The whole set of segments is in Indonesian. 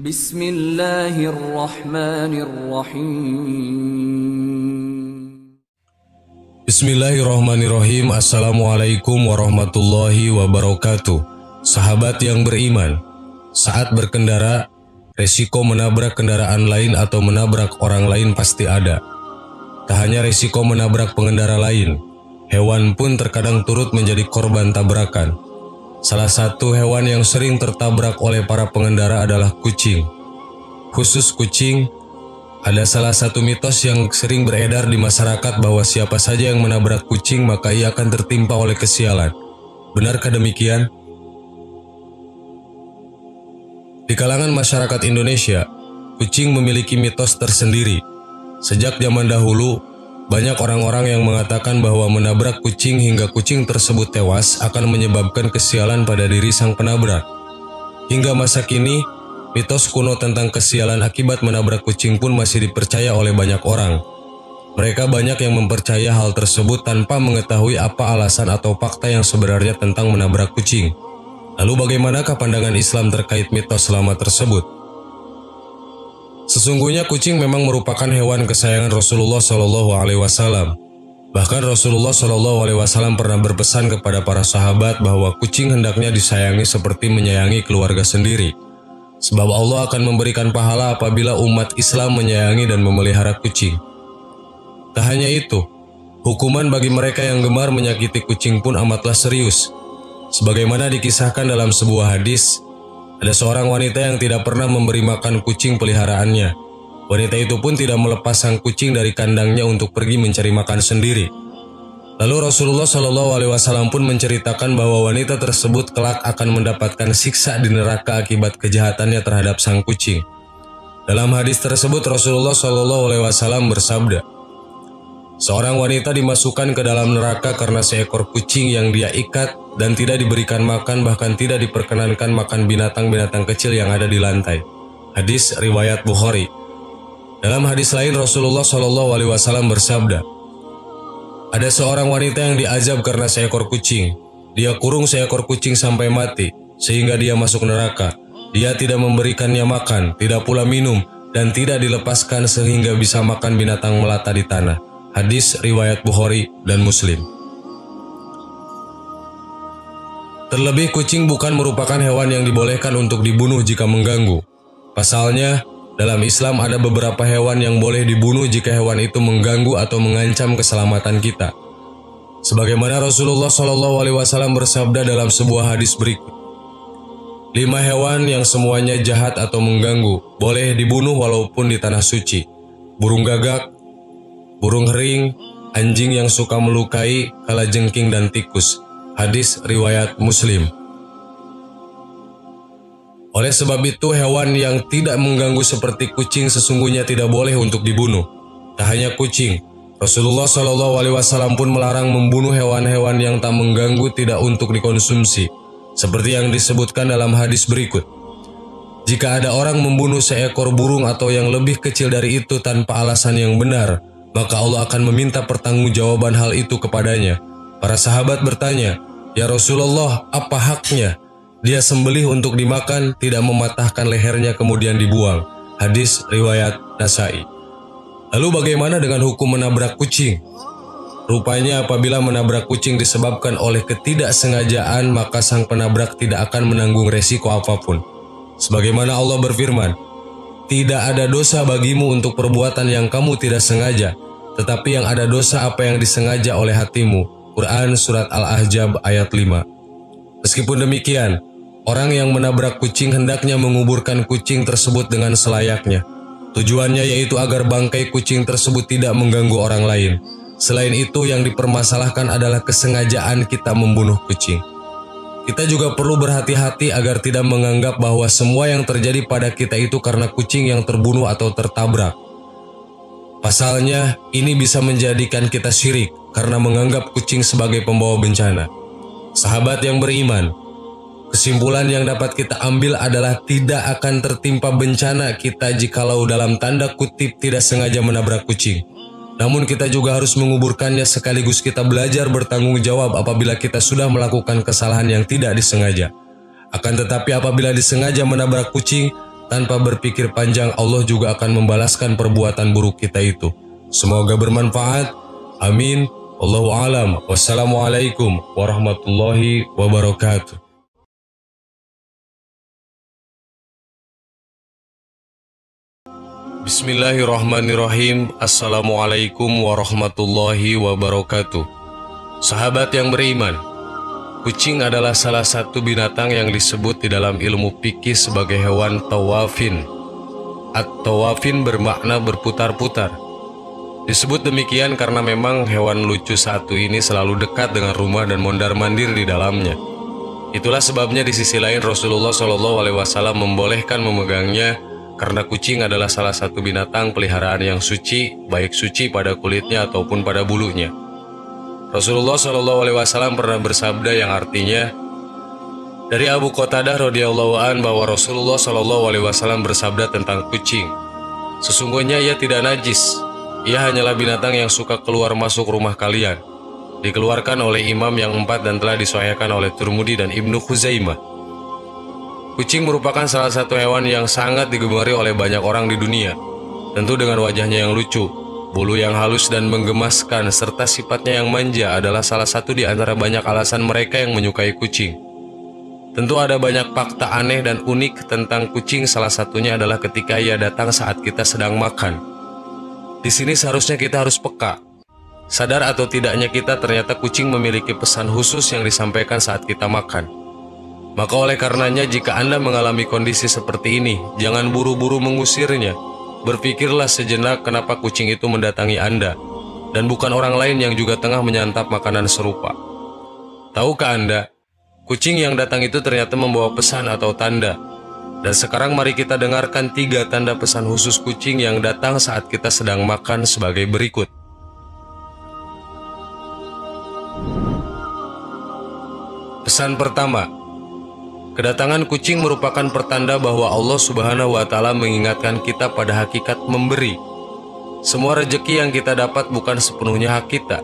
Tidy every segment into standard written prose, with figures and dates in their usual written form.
Bismillahirrahmanirrahim. Bismillahirrahmanirrahim. Assalamualaikum warahmatullahi wabarakatuh. Sahabat yang beriman, saat berkendara, resiko menabrak kendaraan lain atau menabrak orang lain pasti ada. Tak hanya resiko menabrak pengendara lain, hewan pun terkadang turut menjadi korban tabrakan. Salah satu hewan yang sering tertabrak oleh para pengendara adalah kucing. Khusus kucing, ada salah satu mitos yang sering beredar di masyarakat bahwa siapa saja yang menabrak kucing maka ia akan tertimpa oleh kesialan. Benarkah demikian? Di kalangan masyarakat Indonesia, kucing memiliki mitos tersendiri. Sejak zaman dahulu, banyak orang-orang yang mengatakan bahwa menabrak kucing hingga kucing tersebut tewas akan menyebabkan kesialan pada diri sang penabrak. Hingga masa kini, mitos kuno tentang kesialan akibat menabrak kucing pun masih dipercaya oleh banyak orang. Mereka banyak yang mempercaya hal tersebut tanpa mengetahui apa alasan atau fakta yang sebenarnya tentang menabrak kucing. Lalu bagaimanakah pandangan Islam terkait mitos lama tersebut? Sesungguhnya kucing memang merupakan hewan kesayangan Rasulullah SAW. Bahkan Rasulullah SAW pernah berpesan kepada para sahabat bahwa kucing hendaknya disayangi seperti menyayangi keluarga sendiri. Sebab Allah akan memberikan pahala apabila umat Islam menyayangi dan memelihara kucing. Tak hanya itu, hukuman bagi mereka yang gemar menyakiti kucing pun amatlah serius. Sebagaimana dikisahkan dalam sebuah hadis, ada seorang wanita yang tidak pernah memberi makan kucing peliharaannya. Wanita itu pun tidak melepas sang kucing dari kandangnya untuk pergi mencari makan sendiri. Lalu Rasulullah SAW pun menceritakan bahwa wanita tersebut kelak akan mendapatkan siksa di neraka akibat kejahatannya terhadap sang kucing. Dalam hadis tersebut Rasulullah SAW bersabda, seorang wanita dimasukkan ke dalam neraka karena seekor kucing yang dia ikat dan tidak diberikan makan, bahkan tidak diperkenankan makan binatang-binatang kecil yang ada di lantai. Hadis riwayat Bukhari. Dalam hadis lain Rasulullah SAW bersabda, ada seorang wanita yang diazab karena seekor kucing. Dia kurung seekor kucing sampai mati, sehingga dia masuk neraka. Dia tidak memberikannya makan, tidak pula minum, dan tidak dilepaskan sehingga bisa makan binatang melata di tanah. Hadis riwayat Bukhari dan Muslim. Terlebih kucing bukan merupakan hewan yang dibolehkan untuk dibunuh jika mengganggu. Pasalnya, dalam Islam ada beberapa hewan yang boleh dibunuh jika hewan itu mengganggu atau mengancam keselamatan kita. Sebagaimana Rasulullah SAW bersabda dalam sebuah hadis berikut, 5 hewan yang semuanya jahat atau mengganggu boleh dibunuh walaupun di tanah suci. Burung gagak, burung hering, anjing yang suka melukai, kalajengking dan tikus. Hadis riwayat Muslim. Oleh sebab itu, hewan yang tidak mengganggu seperti kucing sesungguhnya tidak boleh untuk dibunuh. Tak hanya kucing, Rasulullah SAW pun melarang membunuh hewan-hewan yang tak mengganggu tidak untuk dikonsumsi, seperti yang disebutkan dalam hadis berikut. Jika ada orang membunuh seekor burung atau yang lebih kecil dari itu tanpa alasan yang benar, maka Allah akan meminta pertanggungjawaban hal itu kepadanya. Para sahabat bertanya, ya Rasulullah, apa haknya? Dia sembelih untuk dimakan, tidak mematahkan lehernya kemudian dibuang. Hadis riwayat Nasai. Lalu bagaimana dengan hukum menabrak kucing? Rupanya apabila menabrak kucing disebabkan oleh ketidaksengajaan, maka sang penabrak tidak akan menanggung resiko apapun. Sebagaimana Allah berfirman, tidak ada dosa bagimu untuk perbuatan yang kamu tidak sengaja, tetapi yang ada dosa apa yang disengaja oleh hatimu. Quran Surat Al-Ahzab ayat 5. Meskipun demikian, orang yang menabrak kucing hendaknya menguburkan kucing tersebut dengan selayaknya. Tujuannya yaitu agar bangkai kucing tersebut tidak mengganggu orang lain. Selain itu, yang dipermasalahkan adalah kesengajaan kita membunuh kucing. Kita juga perlu berhati-hati agar tidak menganggap bahwa semua yang terjadi pada kita itu karena kucing yang terbunuh atau tertabrak. Pasalnya, ini bisa menjadikan kita syirik karena menganggap kucing sebagai pembawa bencana. Sahabat yang beriman, kesimpulan yang dapat kita ambil adalah tidak akan tertimpa bencana kita jikalau dalam tanda kutip tidak sengaja menabrak kucing. Namun kita juga harus menguburkannya sekaligus kita belajar bertanggung jawab apabila kita sudah melakukan kesalahan yang tidak disengaja. Akan tetapi apabila disengaja menabrak kucing, tanpa berpikir panjang Allah juga akan membalaskan perbuatan buruk kita itu. Semoga bermanfaat. Amin. Allahu a'lam. Wassalamualaikum warahmatullahi wabarakatuh. Bismillahirrahmanirrahim. Assalamualaikum warahmatullahi wabarakatuh. Sahabat yang beriman, kucing adalah salah satu binatang yang disebut di dalam ilmu fikih sebagai hewan tawafin. At-tawafin bermakna berputar-putar. Disebut demikian karena memang hewan lucu satu ini selalu dekat dengan rumah dan mondar-mandir di dalamnya. Itulah sebabnya di sisi lain Rasulullah SAW membolehkan memegangnya, karena kucing adalah salah satu binatang peliharaan yang suci, baik suci pada kulitnya ataupun pada bulunya. Rasulullah SAW pernah bersabda yang artinya, dari Abu Qatadah radhiyallahu an bahwa Rasulullah SAW bersabda tentang kucing, sesungguhnya ia tidak najis, ia hanyalah binatang yang suka keluar masuk rumah kalian. Dikeluarkan oleh imam yang 4 dan telah disahihkan oleh Tirmidzi dan Ibnu Khuzaimah. Kucing merupakan salah satu hewan yang sangat digemari oleh banyak orang di dunia. Tentu dengan wajahnya yang lucu, bulu yang halus dan menggemaskan, serta sifatnya yang manja adalah salah satu di antara banyak alasan mereka yang menyukai kucing. Tentu ada banyak fakta aneh dan unik tentang kucing, salah satunya adalah ketika ia datang saat kita sedang makan. Di sini seharusnya kita harus peka. Sadar atau tidaknya kita, ternyata kucing memiliki pesan khusus yang disampaikan saat kita makan. Maka oleh karenanya, jika Anda mengalami kondisi seperti ini, jangan buru-buru mengusirnya. Berpikirlah sejenak kenapa kucing itu mendatangi Anda, dan bukan orang lain yang juga tengah menyantap makanan serupa. Tahukah Anda, kucing yang datang itu ternyata membawa pesan atau tanda. Dan sekarang mari kita dengarkan 3 tanda pesan khusus kucing yang datang saat kita sedang makan sebagai berikut. Pesan pertama, kedatangan kucing merupakan pertanda bahwa Allah Subhanahu wa Ta'ala mengingatkan kita pada hakikat memberi. Semua rezeki yang kita dapat bukan sepenuhnya hak kita.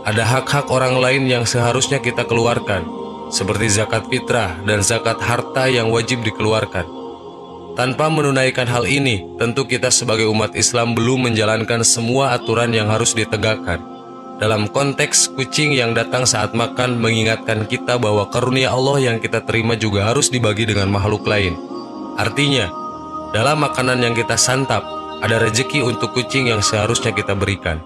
Ada hak-hak orang lain yang seharusnya kita keluarkan, seperti zakat fitrah dan zakat harta yang wajib dikeluarkan. Tanpa menunaikan hal ini, tentu kita sebagai umat Islam belum menjalankan semua aturan yang harus ditegakkan. Dalam konteks, kucing yang datang saat makan mengingatkan kita bahwa karunia Allah yang kita terima juga harus dibagi dengan makhluk lain. Artinya, dalam makanan yang kita santap, ada rezeki untuk kucing yang seharusnya kita berikan.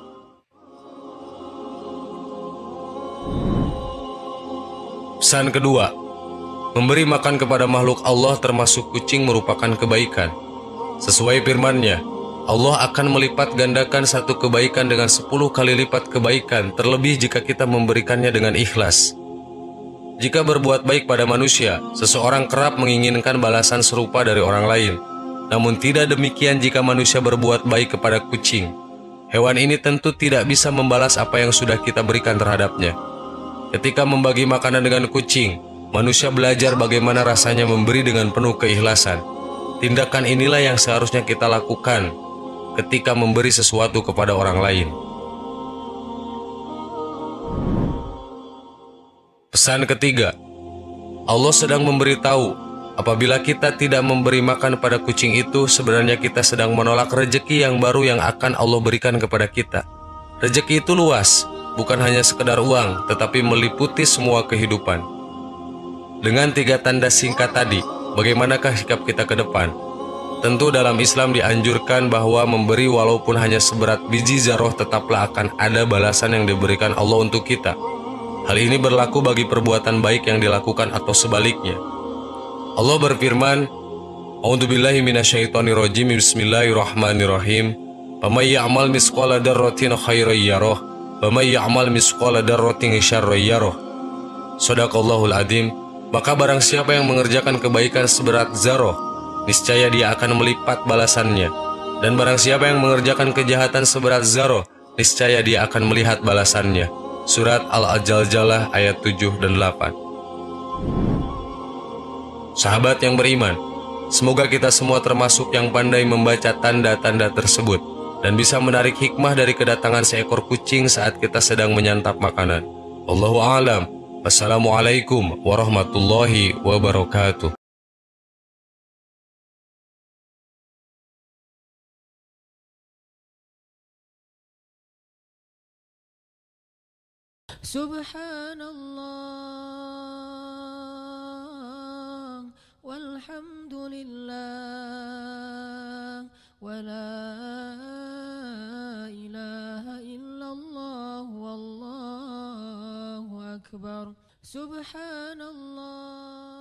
Pesan kedua, memberi makan kepada makhluk Allah termasuk kucing merupakan kebaikan. Sesuai firman-Nya, Allah akan melipat gandakan satu kebaikan dengan 10 kali lipat kebaikan, terlebih jika kita memberikannya dengan ikhlas. Jika berbuat baik pada manusia, seseorang kerap menginginkan balasan serupa dari orang lain. Namun tidak demikian jika manusia berbuat baik kepada kucing. Hewan ini tentu tidak bisa membalas apa yang sudah kita berikan terhadapnya. Ketika membagi makanan dengan kucing, manusia belajar bagaimana rasanya memberi dengan penuh keikhlasan. Tindakan inilah yang seharusnya kita lakukan ketika memberi sesuatu kepada orang lain. Pesan ketiga, Allah sedang memberitahu, apabila kita tidak memberi makan pada kucing itu, sebenarnya kita sedang menolak rezeki yang baru yang akan Allah berikan kepada kita. Rezeki itu luas, bukan hanya sekedar uang, tetapi meliputi semua kehidupan. Dengan 3 tanda singkat tadi, bagaimanakah sikap kita ke depan? Tentu dalam Islam dianjurkan bahwa memberi walaupun hanya seberat biji zarah tetaplah akan ada balasan yang diberikan Allah untuk kita. Hal ini berlaku bagi perbuatan baik yang dilakukan atau sebaliknya. Allah berfirman, A'udzubillahi minasyaitonirrajim, Bismillahirrahmanirrahim. Faman ya'mal misqala dzarratin khairan yarah, wa may ya'mal misqala dzarratin syarran yarah. Shadaqallahul adzim. Maka barang siapa yang mengerjakan kebaikan seberat zarah, niscaya dia akan melipat balasannya. Dan barang siapa yang mengerjakan kejahatan seberat zarah, niscaya dia akan melihat balasannya. Surat Al-Jaljalah ayat 7 dan 8. Sahabat yang beriman, semoga kita semua termasuk yang pandai membaca tanda-tanda tersebut dan bisa menarik hikmah dari kedatangan seekor kucing saat kita sedang menyantap makanan. Wallahu a'lam. Wassalamualaikum warahmatullahi wabarakatuh. Subhanallah walhamdulillah wa la ilaha illallah wallahu akbar. Subhanallah